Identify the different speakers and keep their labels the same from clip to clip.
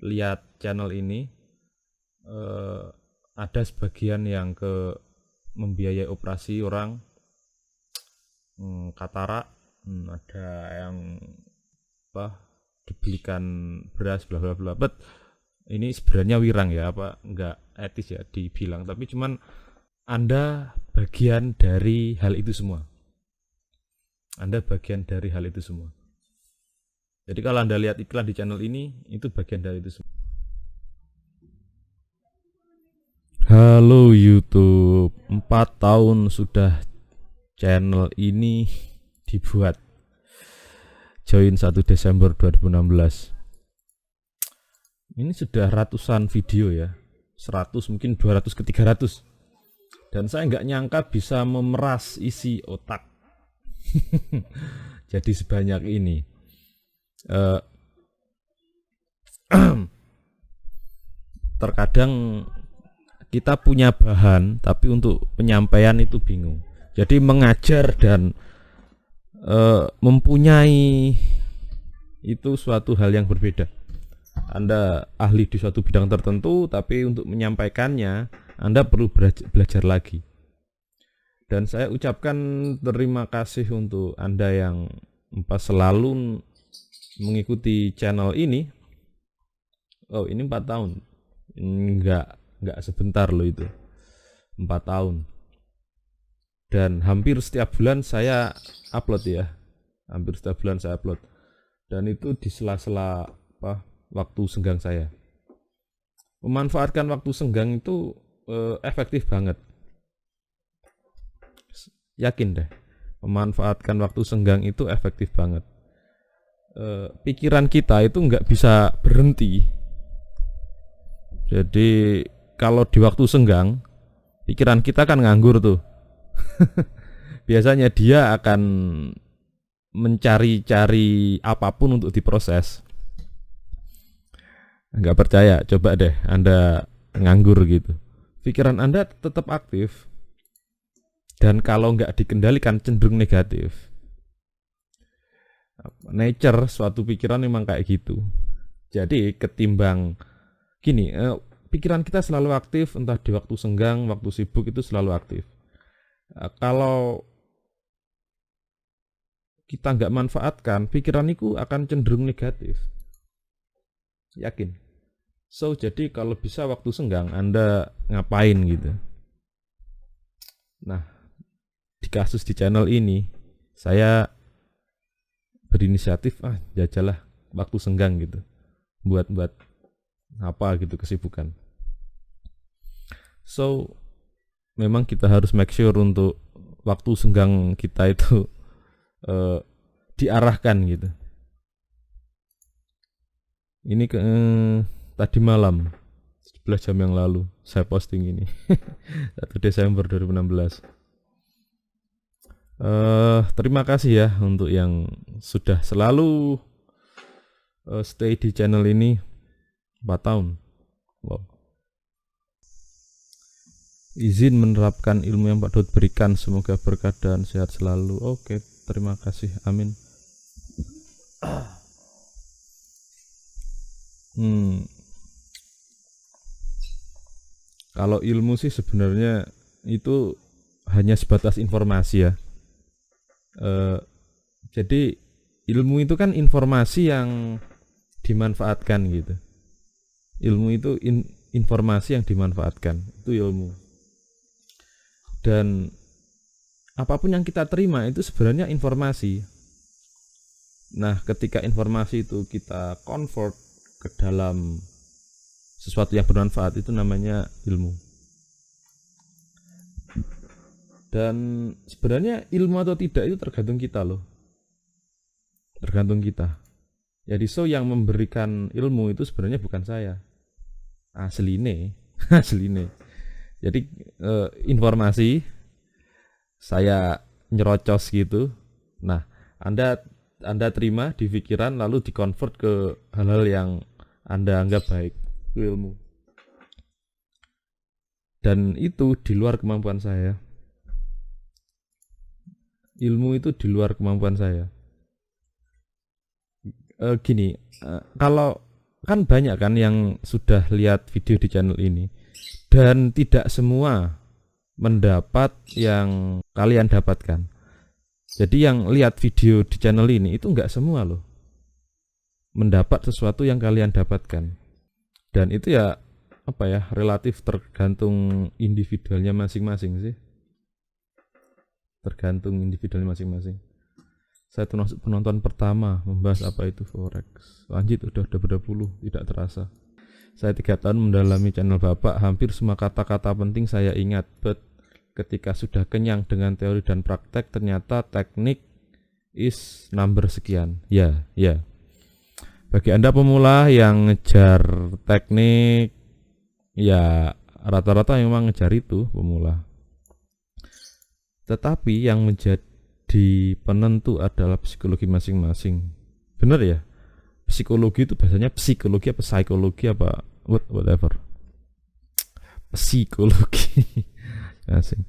Speaker 1: lihat channel ini, ada sebagian yang ke membiayai operasi orang, katarak, ada yang dibelikan beras bla bla bla. But ini sebenarnya wirang ya, enggak etis ya dibilang, tapi cuman Anda bagian dari hal itu semua. Jadi kalau Anda lihat iklan di channel ini, itu bagian dari itu semua. Halo YouTube, 4 tahun sudah channel ini dibuat. Join 1 Desember 2016. Ini sudah ratusan video ya, 100 mungkin 200 ke 300. Dan saya nggak nyangka bisa memeras isi otak jadi sebanyak ini. Terkadang kita punya bahan, tapi untuk penyampaian itu bingung. Jadi mengajar dan mempunyai itu suatu hal yang berbeda. Anda ahli di suatu bidang tertentu, tapi untuk menyampaikannya Anda perlu belajar lagi. Dan saya ucapkan terima kasih untuk Anda yang selalu mengikuti channel ini. Oh, ini 4 tahun. Enggak sebentar loh itu. 4 tahun. Dan hampir setiap bulan saya upload ya. Dan itu di sela-sela waktu senggang saya. Memanfaatkan waktu senggang itu efektif banget. Yakin deh, memanfaatkan waktu senggang itu efektif banget. Pikiran kita itu nggak bisa berhenti. Jadi kalau di waktu senggang, pikiran kita kan nganggur tuh. Biasanya dia akan mencari-cari apapun untuk diproses. Nggak percaya, coba deh Anda nganggur gitu, pikiran Anda tetap aktif. Dan kalau nggak dikendalikan cenderung negatif. Nature suatu pikiran memang kayak gitu. Jadi ketimbang gini, pikiran kita selalu aktif, entah di waktu senggang, waktu sibuk itu selalu aktif. Kalau kita nggak manfaatkan, pikiran itu akan cenderung negatif. Yakin. So jadi kalau bisa waktu senggang Anda ngapain gitu. Nah, di kasus di channel ini saya berinisiatif jajalah waktu senggang gitu, buat apa gitu, kesibukan. So memang kita harus make sure untuk waktu senggang kita itu diarahkan gitu. Ini tadi malam 11 jam yang lalu saya posting ini. 1 Desember 2016. Terima kasih ya untuk yang sudah selalu stay di channel ini 4 tahun. Wow. Izin menerapkan ilmu yang Pak Daud berikan, semoga berkah dan sehat selalu. Oke, terima kasih, amin. Kalau ilmu sih sebenarnya itu hanya sebatas informasi ya. Jadi ilmu itu kan informasi yang dimanfaatkan gitu. Ilmu itu informasi yang dimanfaatkan, itu ilmu. Dan apapun yang kita terima itu sebenarnya informasi. Nah, ketika informasi itu kita convert ke dalam sesuatu yang bermanfaat, itu namanya ilmu. Dan sebenarnya ilmu atau tidak itu tergantung kita loh. Tergantung kita. Jadi yang memberikan ilmu itu sebenarnya bukan saya. Asline. Jadi informasi saya nyerocos gitu. Nah, Anda terima di pikiran lalu dikonvert ke hal-hal yang Anda anggap baik. Itu ilmu. Dan itu di luar kemampuan saya. Ilmu itu di luar kemampuan saya. Gini, kalau kan banyak kan yang sudah lihat video di channel ini, dan tidak semua mendapat yang kalian dapatkan. Jadi yang lihat video di channel ini itu enggak semua loh mendapat sesuatu yang kalian dapatkan. Dan itu ya apa ya, relatif tergantung individualnya masing-masing sih. Tergantung individualnya masing-masing. Saya termasuk penonton pertama membahas apa itu forex. Lanjut udah berpuluh, tidak terasa. Saya 3 tahun mendalami channel Bapak, hampir semua kata-kata penting saya ingat. But ketika sudah kenyang dengan teori dan praktek, ternyata teknik is number sekian. Ya. Bagi Anda pemula yang ngejar teknik, ya rata-rata memang ngejar itu pemula. Tetapi yang menjadi penentu adalah psikologi masing-masing. Benar ya? Psikologi itu bahasanya psikologi apa psikologi apa whatever. Psikologi. Asing.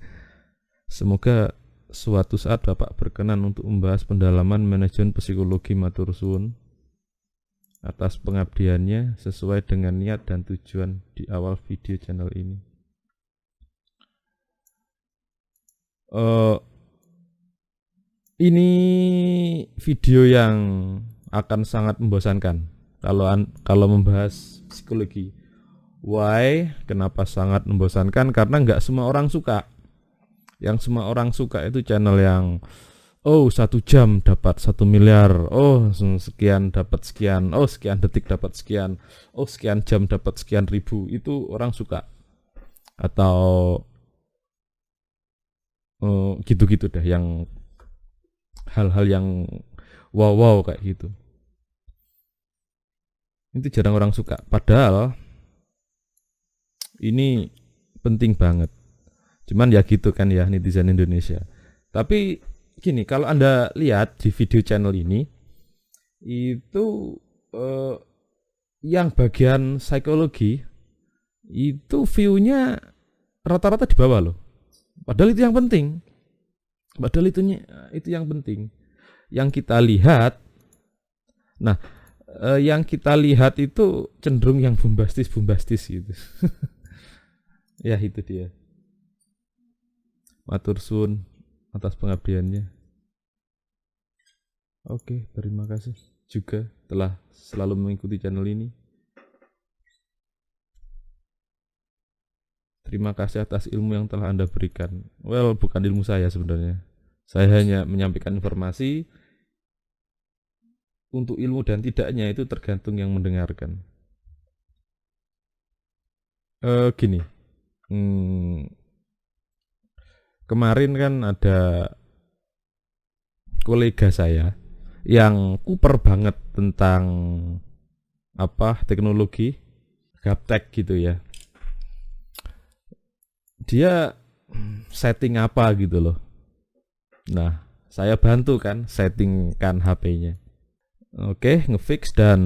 Speaker 1: Semoga suatu saat Bapak berkenan untuk membahas pendalaman manajemen psikologi. Matur suwun atas pengabdiannya sesuai dengan niat dan tujuan di awal video channel ini. Ini video yang akan sangat membosankan kalau membahas psikologi. Why? Kenapa sangat membosankan? Karena nggak semua orang suka. Yang semua orang suka itu channel yang 1 jam dapat 1 miliar, sekian dapat sekian, sekian detik dapat sekian, sekian jam dapat sekian ribu. Itu orang suka. Atau gitu-gitu deh, yang hal-hal yang wow kayak gitu. Itu jarang orang suka. Padahal ini penting banget. Cuman ya gitu kan ya netizen Indonesia. Tapi gini, kalau Anda lihat di video channel ini itu yang bagian psikologi itu view-nya rata-rata di bawah loh. Padahal itu yang penting. Padahal itu yang penting. Yang kita lihat, yang kita lihat itu cenderung yang bombastis gitu. Ya itu dia. Matur suwun atas pengabdiannya. Oke, terima kasih juga telah selalu mengikuti channel ini. Terima kasih atas ilmu yang telah Anda berikan. Well, bukan ilmu saya sebenarnya. Saya hanya menyampaikan informasi. Untuk ilmu dan tidaknya itu tergantung yang mendengarkan. Gini. Kemarin kan ada kolega saya yang kuper banget tentang teknologi, gaptek gitu ya. Dia setting apa gitu loh. Nah, saya bantu kan settingkan HP-nya. Oke, ngefix, dan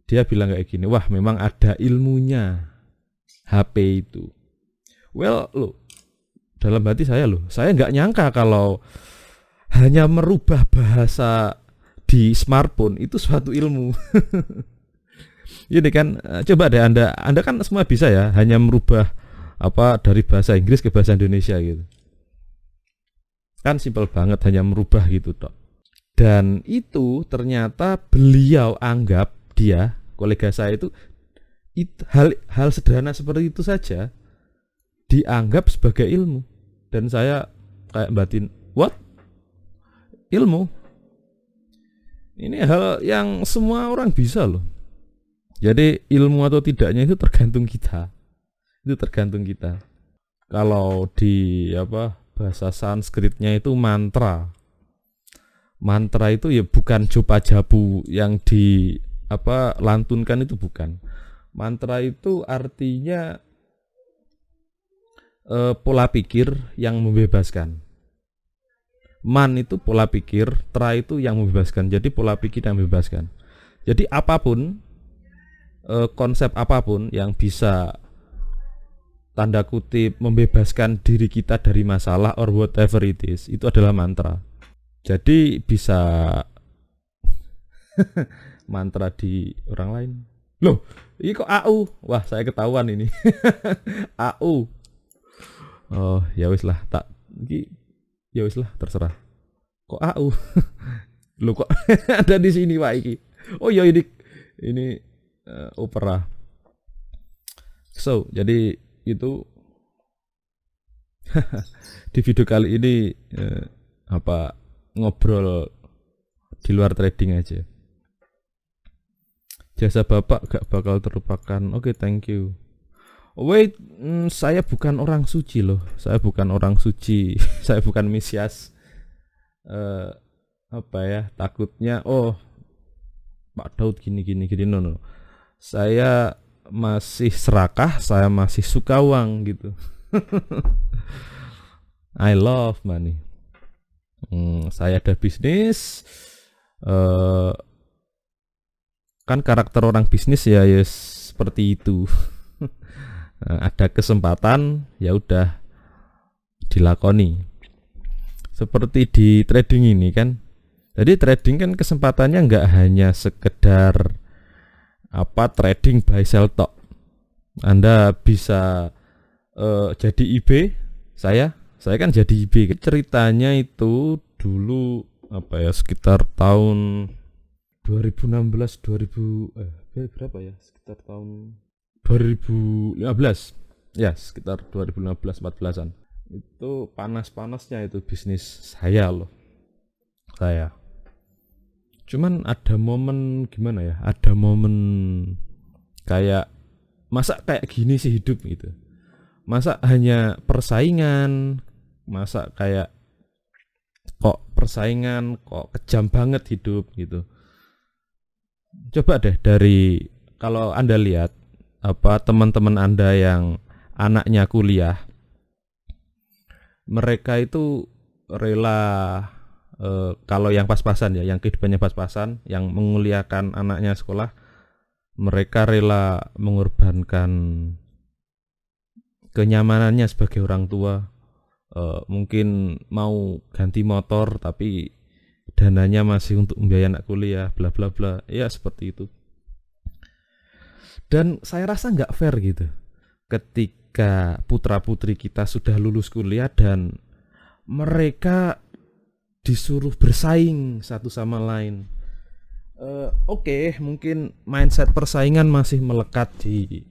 Speaker 1: dia bilang kayak gini, wah memang ada ilmunya HP itu. Well, dalam hati saya nggak nyangka kalau hanya merubah bahasa di smartphone itu suatu ilmu. Ini kan, coba deh Anda kan semua bisa ya, hanya merubah dari bahasa Inggris ke bahasa Indonesia gitu. Kan simpel banget, hanya merubah gitu toh. Dan itu ternyata beliau anggap, kolega saya itu hal sederhana seperti itu saja dianggap sebagai ilmu. Dan saya kayak batin, what? Ilmu? Ini hal yang semua orang bisa loh. Jadi ilmu atau tidaknya itu tergantung kita. Itu tergantung kita. Kalau di bahasa Sanskritnya itu mantra. Mantra itu ya bukan jopa jabu yang lantunkan, itu bukan. Mantra itu artinya pola pikir yang membebaskan. Man itu pola pikir, tra itu yang membebaskan. Jadi pola pikir yang membebaskan. Jadi apapun, konsep apapun yang bisa tanda kutip membebaskan diri kita dari masalah or whatever it is, itu adalah mantra. Jadi bisa mantra di orang lain, Loh, ini kok AU? Wah, saya ketahuan ini. AU. Oh, ya wis lah, tak iki ya wis lah, terserah. Kok AU? Loh kok ada di sini Pak iki. Oh iya ini opera. So, jadi itu di video kali ini apa ngobrol di luar trading aja. Jasa Bapak gak bakal terlupakan. Oke, thank you. Wait, saya bukan orang suci loh. Saya bukan orang suci. Saya bukan Mesias. Apa ya? Takutnya Pak Daud gini. No. Saya masih serakah, saya masih suka uang gitu. I love money. Saya ada bisnis. Kan karakter orang bisnis ya seperti itu. Ada kesempatan ya udah dilakoni. Seperti di trading ini kan. Jadi trading kan kesempatannya nggak hanya sekedar trading buy sell tok. Anda bisa jadi IB, saya kan jadi IB. Ceritanya itu dulu sekitar tahun 2016 berapa ya? Sekitar tahun 2015. Ya, sekitar 2015-14an. Itu panas-panasnya itu bisnis saya loh. Saya. Cuman ada momen gimana ya? Ada momen kayak masa kayak gini sih hidup gitu. Masa hanya persaingan, masa kayak kok persaingan, kok kejam banget hidup gitu. Coba deh dari kalau Anda lihat teman-teman Anda yang anaknya kuliah, mereka itu rela kalau yang pas-pasan ya, yang kehidupannya pas-pasan, yang menguliakan anaknya sekolah, mereka rela mengorbankan kenyamanannya sebagai orang tua. Mungkin mau ganti motor tapi dananya masih untuk membiayai anak kuliah, bla bla bla. Ya seperti itu. Dan saya rasa nggak fair gitu. Ketika putra-putri kita sudah lulus kuliah dan mereka disuruh bersaing satu sama lain. Oke, mungkin mindset persaingan masih melekat di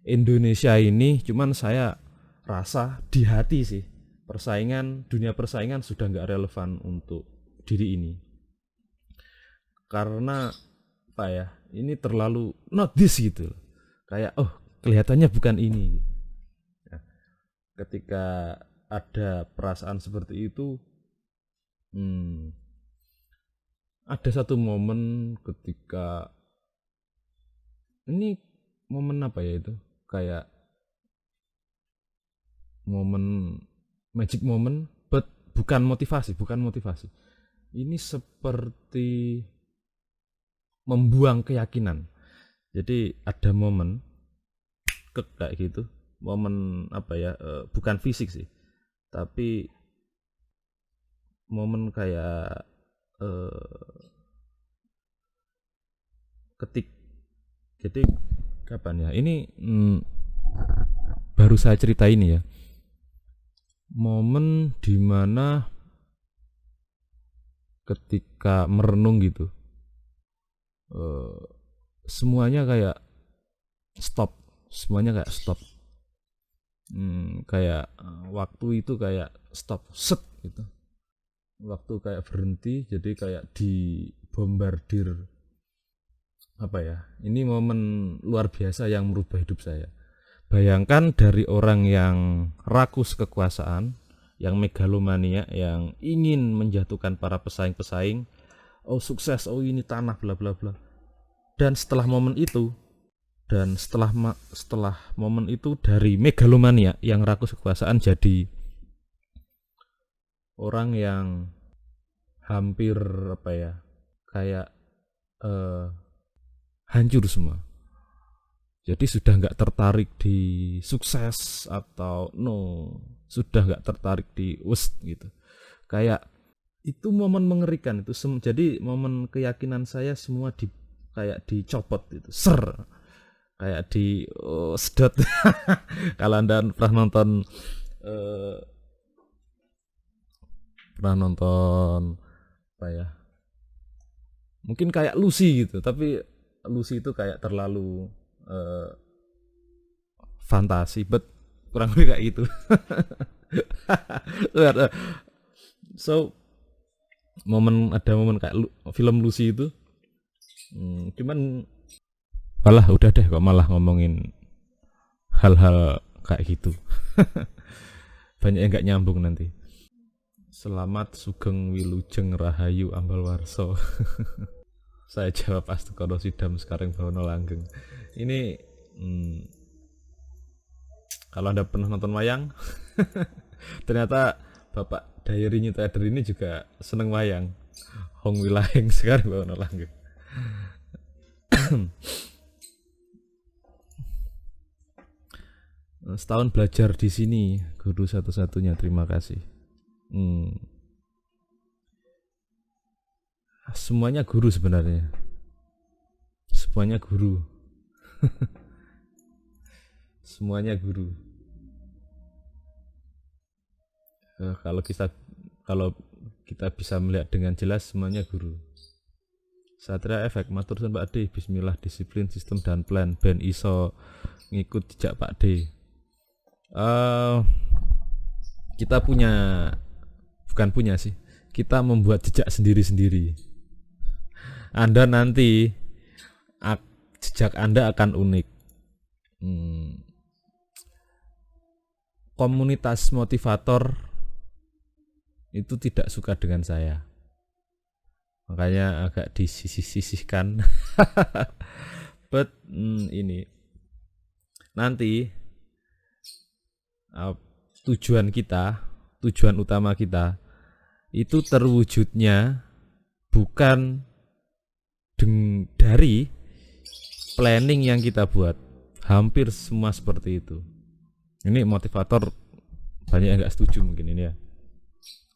Speaker 1: Indonesia ini, cuman saya rasa di hati sih dunia persaingan sudah nggak relevan untuk diri ini. Karena ini terlalu not this gitu. Kayak kelihatannya bukan ini. Nah, ketika ada perasaan seperti itu, ada satu momen ketika ini momen itu kayak momen magic moment, but bukan motivasi. Ini seperti membuang keyakinan. Jadi ada momen kayak gitu, momen bukan fisik sih, tapi momen kayak jadi kapan ya ini baru saya cerita ini ya, momen dimana ketika merenung gitu, semuanya kayak stop, kayak waktu itu kayak stop set gitu, waktu kayak berhenti, jadi kayak dibombardir ini momen luar biasa yang merubah hidup saya. Bayangkan dari orang yang rakus kekuasaan, yang megalomania, yang ingin menjatuhkan para pesaing-pesaing, sukses, ini tanah, bla bla bla. Dan setelah momen itu, dari megalomania yang rakus kekuasaan jadi orang yang hampir kayak hancur semua. Jadi sudah nggak tertarik di sukses atau sudah nggak tertarik di gitu. Kayak itu momen mengerikan itu. Jadi momen keyakinan saya semua kayak dicopot itu, kayak di sedot. Kalau Anda eh, pernah nonton apa ya, mungkin kayak Lucy gitu, tapi Lucy itu kayak terlalu eh, fantasi, but kurang lebih kayak gitu. So ada momen kayak film Lucy itu. Cuman udah deh kok malah ngomongin hal-hal kayak gitu. Banyak yang nggak nyambung nanti. Selamat Sugeng Wilujeng Rahayu Ambal Warso. Saya jawab Astagfirullah Sidam sekarang Bawono Langgeng. Ini kalau Anda pernah nonton wayang, ternyata Bapak Diary New Trader ini juga seneng wayang. Hong Wilaheng sekarang Bawono Langgeng. Setahun belajar di sini, guru satu-satunya, terima kasih. Semuanya guru sebenarnya, semuanya guru. Semuanya guru. Kalau kita bisa melihat dengan jelas, semuanya guru. Satria Efek, matur suwun Pak D, bismillah, disiplin, sistem dan plan ben iso ngikut jejak Pak D. Kita kita membuat jejak sendiri-sendiri. Anda nanti jejak Anda akan unik. Komunitas motivator itu tidak suka dengan saya, makanya agak disisihkan. But ini nanti tujuan utama kita itu terwujudnya bukan dari planning yang kita buat. Hampir semua seperti itu. Ini motivator banyak yang gak setuju mungkin ini ya,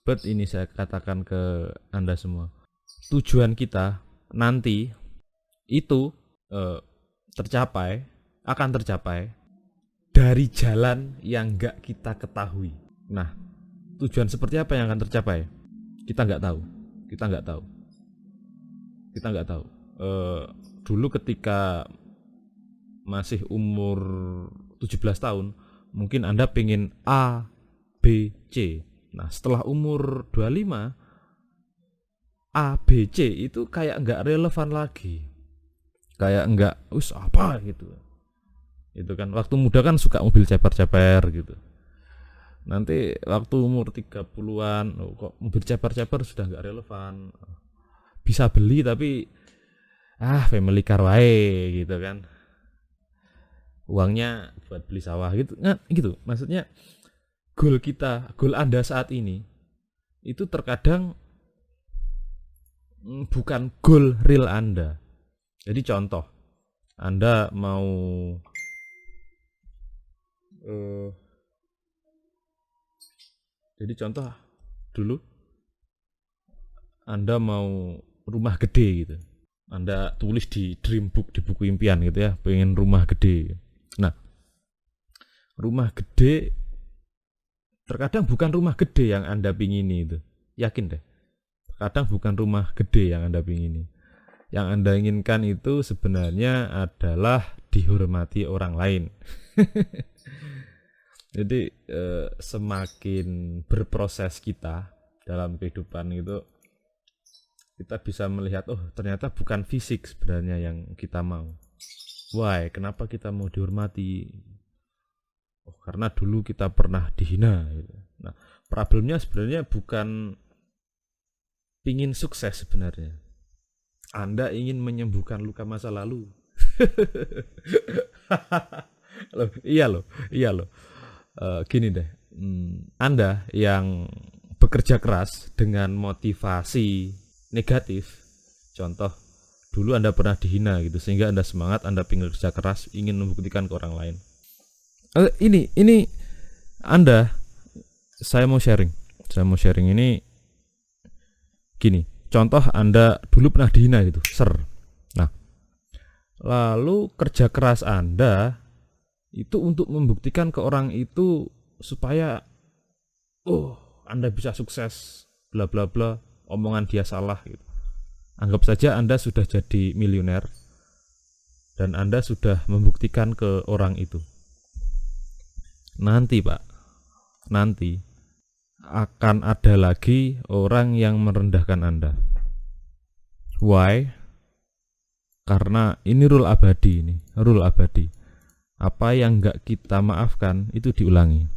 Speaker 1: but ini saya katakan ke Anda semua, tujuan kita nanti itu akan tercapai dari jalan yang gak kita ketahui. Nah, tujuan seperti apa yang akan tercapai? Kita nggak tahu. Dulu ketika masih umur 17 tahun, mungkin Anda pengen A, B, C. Nah, setelah umur 25, A, B, C itu kayak nggak relevan lagi. Kayak nggak, apa gitu. Itu kan, waktu muda kan suka mobil ceper-ceper gitu. Nanti waktu umur 30-an, kok mobil ceper-ceper sudah nggak relevan. Bisa beli tapi family car wae gitu kan. Uangnya buat beli sawah gitu. Nah, gitu. Maksudnya goal Anda saat ini itu terkadang bukan goal real Anda. Jadi contoh, Anda mau dulu Anda mau rumah gede gitu. Anda tulis di dream book, di buku impian gitu ya, pengen rumah gede. Nah, rumah gede terkadang bukan rumah gede yang Anda pingini itu. Yakin deh. Terkadang bukan rumah gede yang Anda pingini. Yang Anda inginkan itu sebenarnya adalah dihormati orang lain. Jadi semakin berproses kita dalam kehidupan itu, kita bisa melihat, ternyata bukan fisik sebenarnya yang kita mau. Why? Kenapa kita mau dihormati? Karena dulu kita pernah dihina gitu. Nah, problemnya sebenarnya bukan pingin sukses sebenarnya. Anda ingin menyembuhkan luka masa lalu. Iya loh. Gini deh, Anda yang bekerja keras dengan motivasi negatif, contoh dulu Anda pernah dihina gitu, sehingga Anda semangat, Anda ingin kerja keras, ingin membuktikan ke orang lain. Ini Anda, saya mau sharing ini gini. Contoh Anda dulu pernah dihina gitu, Nah, Lalu kerja keras Anda itu untuk membuktikan ke orang itu supaya Anda bisa sukses, bla bla bla, omongan dia salah gitu. Anggap saja Anda sudah jadi miliuner dan Anda sudah membuktikan ke orang itu. Nanti Pak, nanti akan ada lagi orang yang merendahkan Anda. Why? Karena ini rule abadi, ini rule abadi. Apa yang nggak kita maafkan itu diulangi.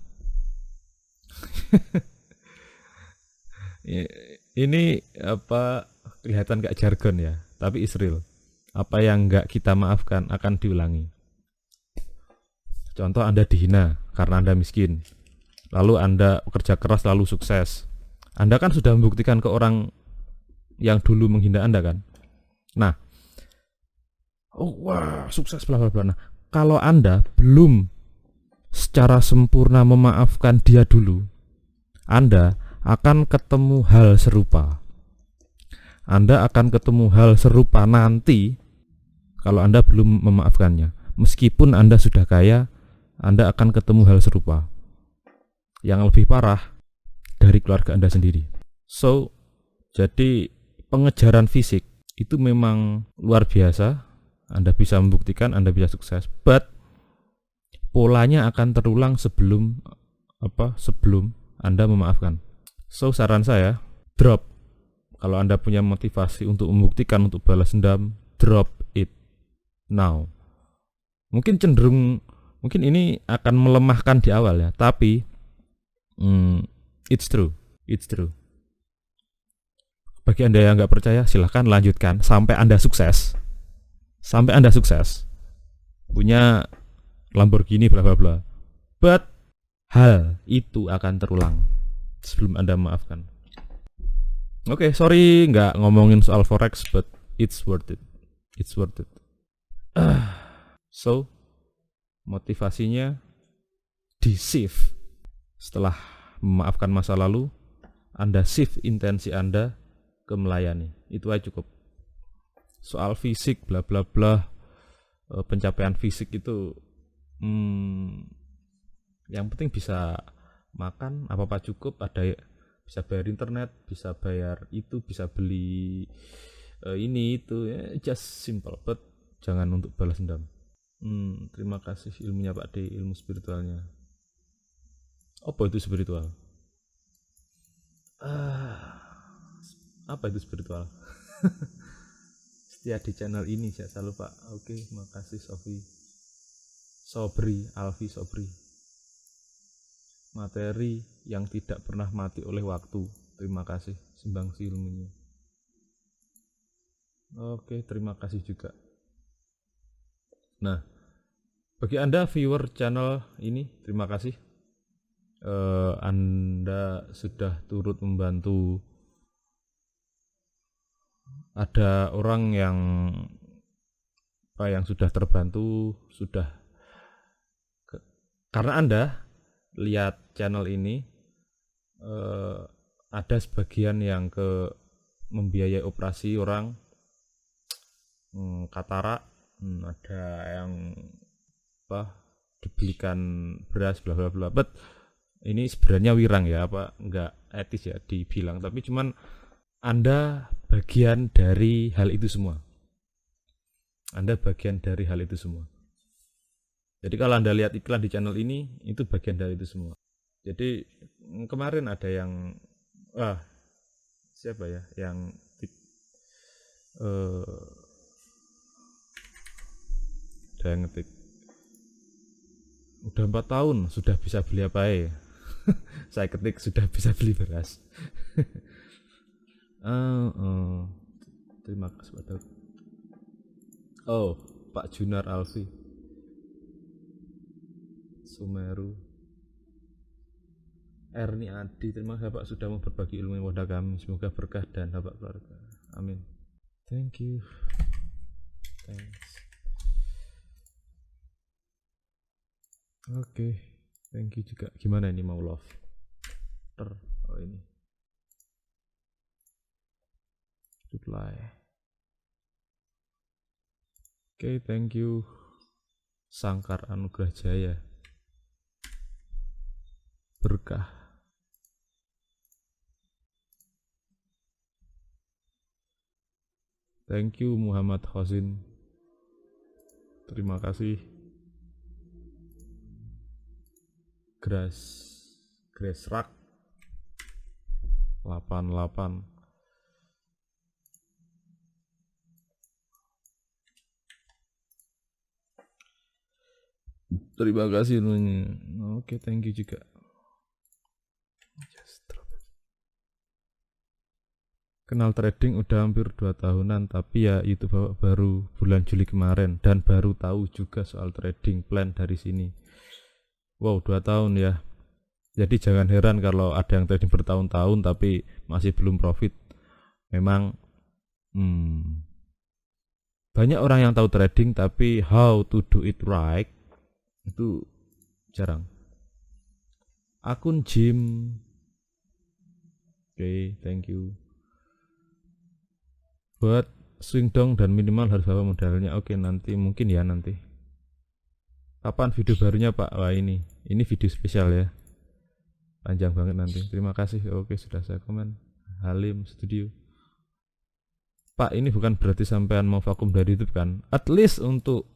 Speaker 1: Ini apa, kelihatan kayak jargon ya, tapi Israel. Apa yang nggak kita maafkan akan diulangi. Contoh, Anda dihina karena Anda miskin, lalu Anda kerja keras lalu sukses. Anda kan sudah membuktikan ke orang yang dulu menghina Anda kan. Nah, wah sukses bla bla bla. Nah, kalau Anda belum secara sempurna memaafkan dia dulu, Anda akan ketemu hal serupa. Anda akan ketemu hal serupa nanti kalau Anda belum memaafkannya. Meskipun Anda sudah kaya, Anda akan ketemu hal serupa yang lebih parah dari keluarga Anda sendiri. So, jadi pengejaran fisik itu memang luar biasa. Anda bisa membuktikan, Anda bisa sukses, but polanya akan terulang sebelum Anda memaafkan. So, saran saya, drop. Kalau Anda punya motivasi untuk membuktikan, untuk balas dendam, drop it now. Mungkin ini akan melemahkan di awal ya, tapi it's true. Bagi Anda yang nggak percaya, silahkan lanjutkan sampai Anda sukses. Punya Lamborghini bla bla bla. But hal itu akan terulang sebelum Anda maafkan. Oke, sorry nggak ngomongin soal forex, but it's worth it. So, motivasinya di shift. Setelah memaafkan masa lalu, Anda shift intensi Anda ke melayani. Itu aja cukup. Soal fisik bla bla bla, pencapaian fisik itu yang penting bisa makan apa cukup, ada bisa bayar internet, bisa bayar itu, bisa beli ini itu ya, just simple, but jangan untuk balas dendam. Terima kasih ilmunya Pak D, ilmu spiritualnya. Apa itu spiritual? Apa itu spiritual? Setia di channel ini saya selalu Pak. Oke, makasih Alfi Sobri. Materi yang tidak pernah mati oleh waktu. Terima kasih sumbangsi ilmunya. Oke, terima kasih juga. Nah, bagi Anda viewer channel ini, terima kasih. Anda sudah turut membantu. Ada orang yang sudah terbantu, karena Anda lihat channel ini, ada sebagian yang membiayai operasi orang, katarak, ada yang dibelikan beras bla bla bla. But ini sebenarnya wirang ya, nggak etis ya dibilang, tapi cuman Anda bagian dari hal itu semua. Jadi kalau Anda lihat iklan di channel ini, itu bagian dari itu semua. Jadi kemarin ada yang siapa ya yang ada yang ngetik, udah 4 tahun sudah bisa beli apa ya. Saya ketik sudah bisa beli beras. Terima kasih pada Pak Junar Alfi Sumeru Erni Adi, terima kasih Pak sudah mau berbagi ilmu kepada kami, semoga berkah dan Bapak keluarga, amin. Thank you, thanks. Oke, thank you juga. Gimana ini mau love ini reply. Oke, thank you Sangkar Anugrah Jaya. Berkah. Thank you Muhammad Khosin. Terima kasih. Grass Rak 88. Terima kasih Nunya. Oke, thank you juga. Kenal trading udah hampir 2 tahunan, tapi ya YouTube baru bulan Juli kemarin dan baru tahu juga soal trading plan dari sini. Wow, 2 tahun ya. Jadi jangan heran kalau ada yang trading bertahun-tahun tapi masih belum profit. Memang banyak orang yang tahu trading tapi how to do it right itu jarang. Akun Jim. Oke, thank you. Buat swing dong dan minimal harus bawa modalnya. Oke, nanti mungkin ya nanti. Kapan video barunya Pak? Wah, ini video spesial ya. Panjang banget nanti. Terima kasih. Oke, sudah saya komen. Halim Studio. Pak, ini bukan berarti sampean mau vakum dari YouTube kan? At least untuk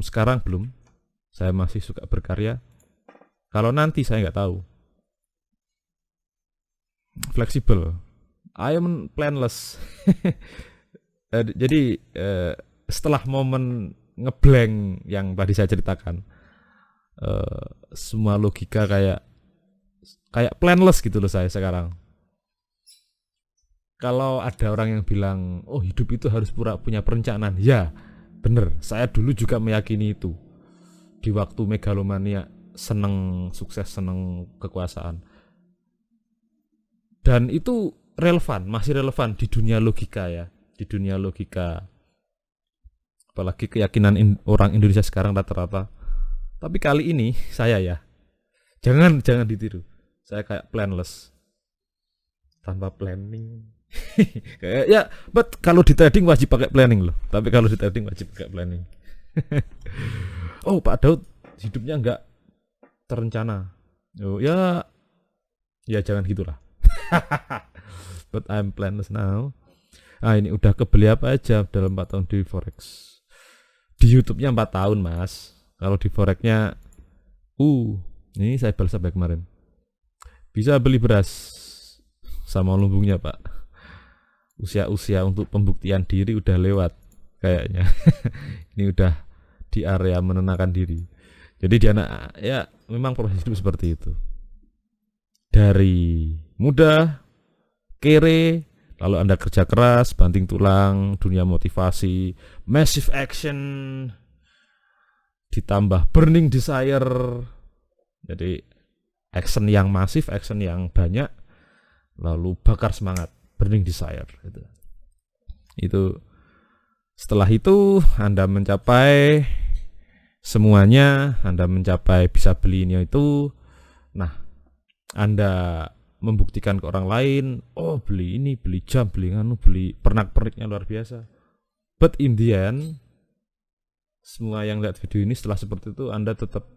Speaker 1: sekarang belum. Saya masih suka berkarya. Kalau nanti saya nggak tahu. Fleksibel. I am planless. Jadi setelah momen ngeblank yang tadi saya ceritakan, semua logika kayak planless gitu loh saya sekarang. Kalau ada orang yang bilang, oh hidup itu harus punya perencanaan, ya bener. Saya dulu juga meyakini itu. Di waktu megalomania, seneng sukses, seneng kekuasaan, dan itu masih relevan di dunia logika ya, di dunia logika, apalagi keyakinan orang Indonesia sekarang rata-rata. Tapi kali ini saya ya, jangan ditiru, saya kayak planless, tanpa planning. Kayak ya, but kalau di trading wajib pakai planning loh. Tapi kalau di trading wajib pakai planning. Oh Pak Daud hidupnya nggak terencana. Oh ya jangan gitulah. But I'm planless now. Ini udah kebeli apa aja dalam 4 tahun di Forex. Di YouTube-nya 4 tahun mas. Kalau di Forex-nya ini saya balas sampai kemarin. Bisa beli beras sama lumbungnya Pak. Usia untuk pembuktian diri udah lewat kayaknya. Ini udah di area menenangkan diri. Jadi dia ya memang proses hidup seperti itu. Dari muda, kere, lalu Anda kerja keras, banting tulang, dunia motivasi, massive action, ditambah burning desire. Jadi action yang masif, action yang banyak, lalu bakar semangat, burning desire. Itu setelah itu Anda mencapai semuanya, Anda mencapai bisa beli ini itu. Nah, Anda membuktikan ke orang lain, oh beli ini, beli jam, beli pernak-perniknya luar biasa. But in the end, semua yang lihat video ini setelah seperti itu Anda tetap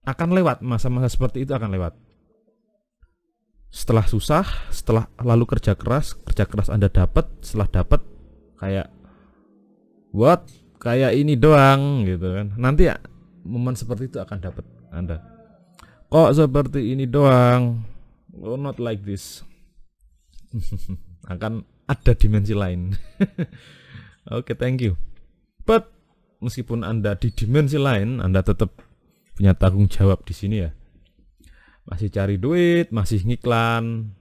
Speaker 1: akan lewat, masa-masa seperti itu akan lewat. Setelah susah, setelah lalu kerja keras Anda dapat, setelah dapat kayak what? Kayak ini doang gitu kan. Nanti ya momen seperti itu akan dapat Anda. Kok seperti ini doang? Oh, not like this. Akan ada dimensi lain. Oke, thank you. But meskipun Anda di dimensi lain, Anda tetap punya tanggung jawab di sini ya. Masih cari duit, masih ngiklan.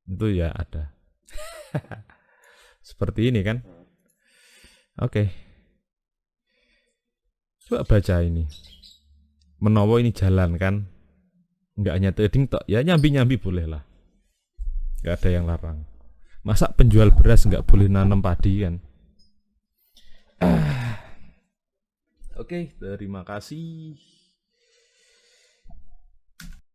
Speaker 1: Itu ya ada. Seperti ini kan. Oke. Coba baca ini. Menowo ini jalan kan. Nggak hanya trading tok, ya nyambi-nyambi boleh lah. Nggak ada yang larang. Masa penjual beras nggak boleh nanam padi kan? Oke, terima kasih.